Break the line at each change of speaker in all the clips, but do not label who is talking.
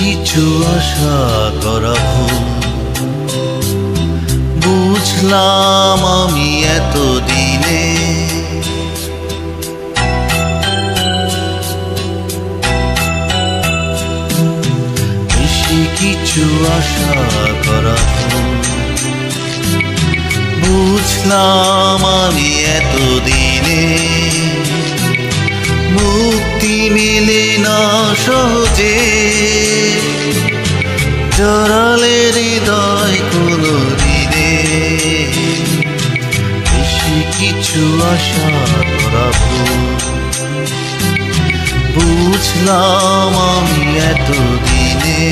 কিছু আশা করা ভুল বুঝলাম আমি এতদিনে। বেশি কিছু আশা করা ভুল বুঝলাম আমি এতদিনে। মুক্তি মেলে না সহজে, জড়ালে হৃদয় কোনো দিনে। বেশি কিছু আশা করা ভুল বুঝলাম আমি এতদিনে।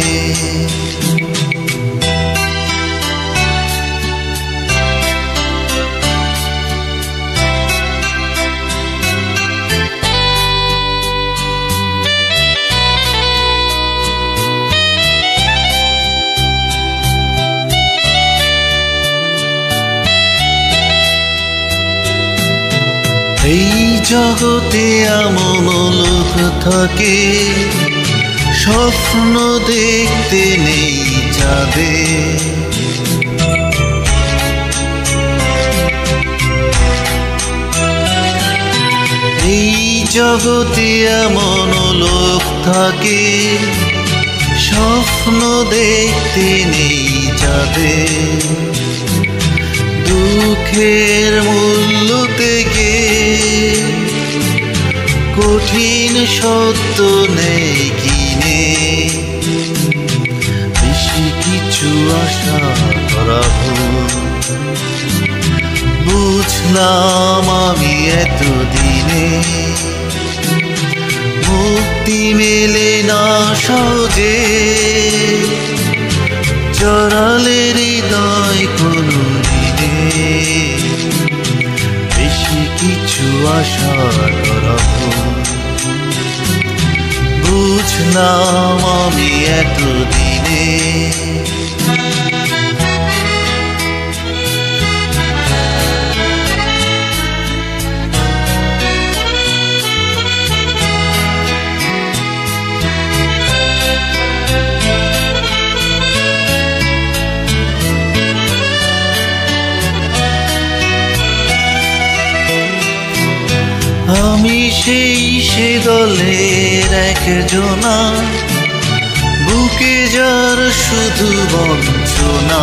এই জগতে এমন লোক থাকে স্বপ্ন দেখতে নেই যাবে। এই জগতে এমন লোক থাকে স্বপ্ন দেখতে নেই যাবে। দুঃখের মূল্য থেকে কঠিন সত্য নেই কিনে। বেশি কিছু আশা করা ভুল বুঝলাম আমি এতদিনে। মুক্তি মেলে না সহজে, জড়ালে হৃদয় কোনো দিনে। বেশি কিছু আশা করা ভুল বুঝলাম আমি এতদিনে। আমি সে দলের একজনা, বুকে যার শুধু বঞ্চনা।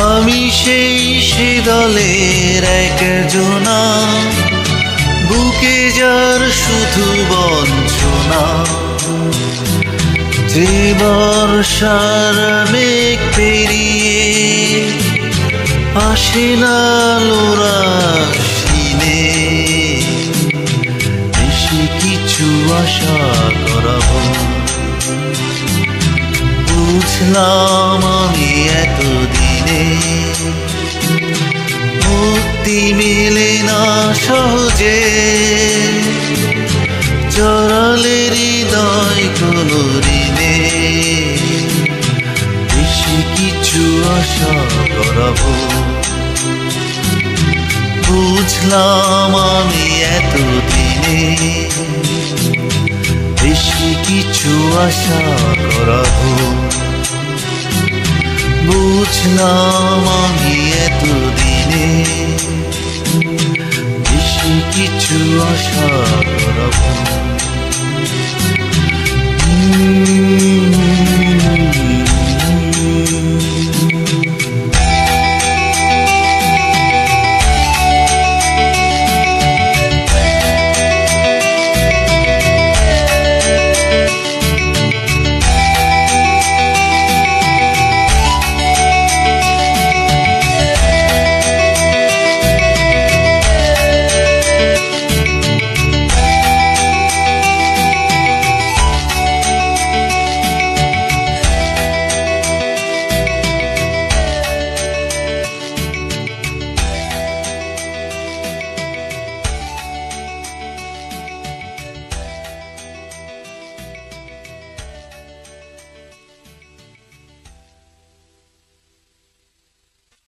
আমি সে দলের একজনা, বুকে যার শুধু বঞ্চনা। যে বর্ষার মেঘ পেরিয়ে আসে না লোরাশিনে। বেশি কিছু আশা করা ভুল বুঝলাম আমি এতদিনে। মুক্তি মেলে না সহজে, জড়ালে হৃদয় কোনো ঋণে। বেশি কিছু আশা করা ভুল বুঝলাম আমি এতদিনে। বেশি কিছু আশা করা ভুল বুঝলাম আমি এতদিনে। বেশি কিছু আশা করা ভুল